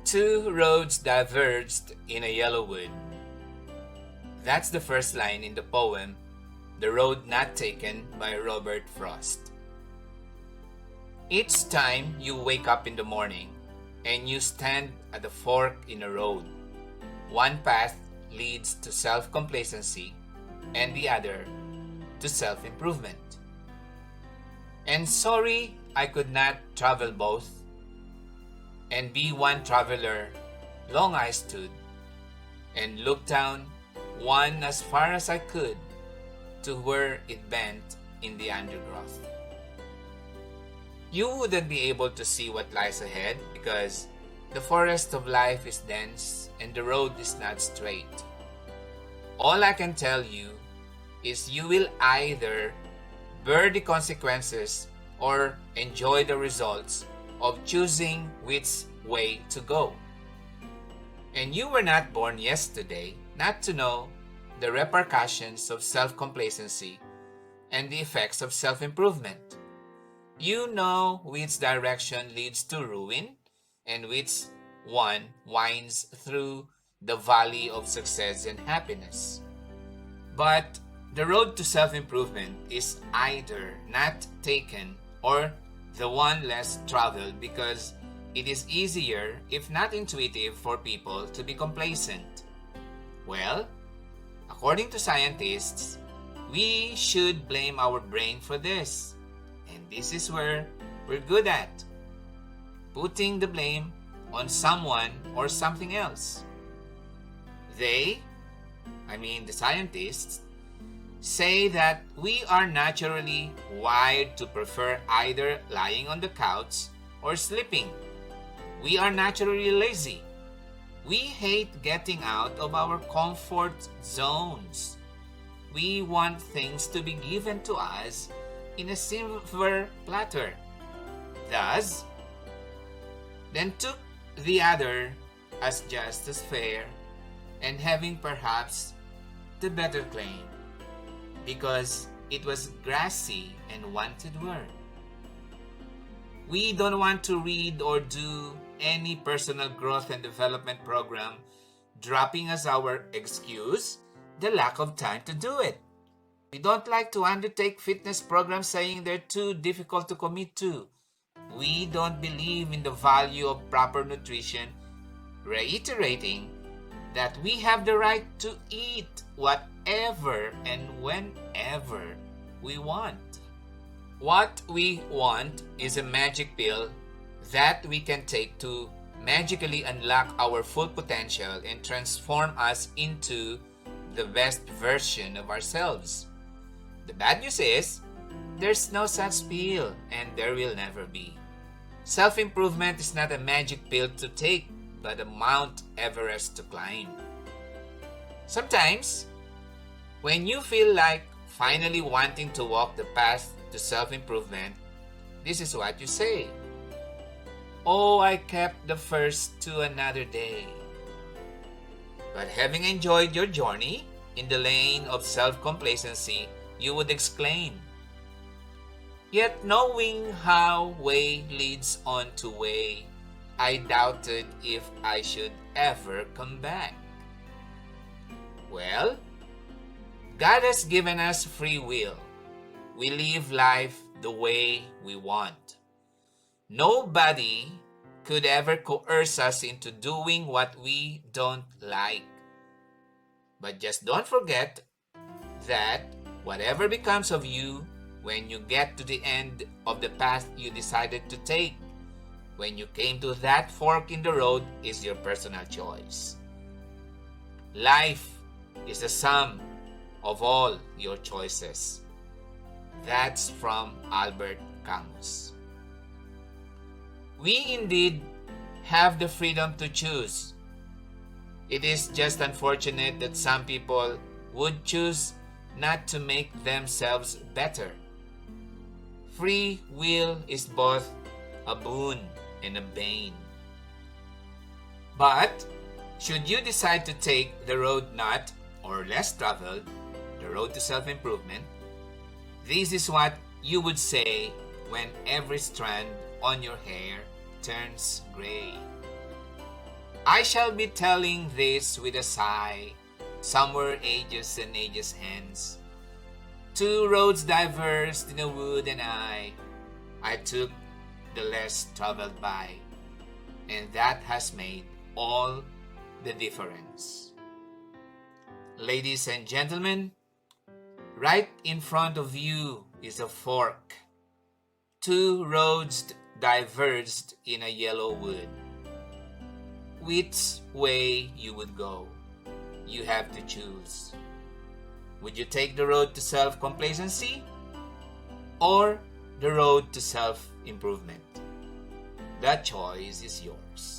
Two roads diverged in a yellow wood. That's the first line in the poem, The Road Not Taken by Robert Frost. Each time you wake up in the morning and you stand at the fork in a road, one path leads to self-complacency and the other to self-improvement. And sorry I could not travel both, and be one traveler. Long I stood and looked down one as far as I could to where it bent in the undergrowth. You wouldn't be able to see what lies ahead because the forest of life is dense and the road is not straight. All I can tell you is you will either bear the consequences or enjoy the results of choosing which way to go. And you were not born yesterday not to know the repercussions of self-complacency and the effects of self-improvement. You know which direction leads to ruin and which one winds through the valley of success and happiness. But the road to self-improvement is either not taken or the one less traveled because it is easier, if not intuitive, for people to be complacent. Well, according to scientists, we should blame our brain for this. And this is where we're good at putting the blame on someone or something else. The scientists, say that we are naturally wired to prefer either lying on the couch or sleeping. We are naturally lazy. We hate getting out of our comfort zones. We want things to be given to us in a silver platter. Thus, then took the other as just as fair and having perhaps the better claim, because it was grassy and wanted work. We don't want to read or do any personal growth and development program, dropping as our excuse the lack of time to do it. We don't like to undertake fitness programs saying they're too difficult to commit to. We don't believe in the value of proper nutrition, reiterating that we have the right to eat whatever and whenever we want. What we want is a magic pill that we can take to magically unlock our full potential and transform us into the best version of ourselves. The bad news is, there's no such pill and there will never be. Self-improvement is not a magic pill to take, but a Mount Everest to climb. Sometimes, when you feel like finally wanting to walk the path to self-improvement, this is what you say. Oh, I kept the first to another day. But having enjoyed your journey in the lane of self-complacency, you would exclaim, yet knowing how way leads on to way, I doubted if I should ever come back. Well, God has given us free will. We live life the way we want. Nobody could ever coerce us into doing what we don't like. But just don't forget that whatever becomes of you when you get to the end of the path you decided to take, when you came to that fork in the road, is your personal choice. Life is the sum of all your choices. That's from Albert Camus. We indeed have the freedom to choose. It is just unfortunate that some people would choose not to make themselves better. Free will is both a boon and a bane. But should you decide to take the road not or less traveled, the road to self-improvement, this is what you would say when every strand on your hair turns gray. I shall be telling this with a sigh, somewhere ages and ages hence. Two roads diverged in a wood, and I took the less traveled by, and that has made all the difference. Ladies and gentlemen, right in front of you is a fork. Two roads diverged in a yellow wood. Which way you would go? You have to choose. Would you take the road to self-complacency or the road to self-improvement? That choice is yours.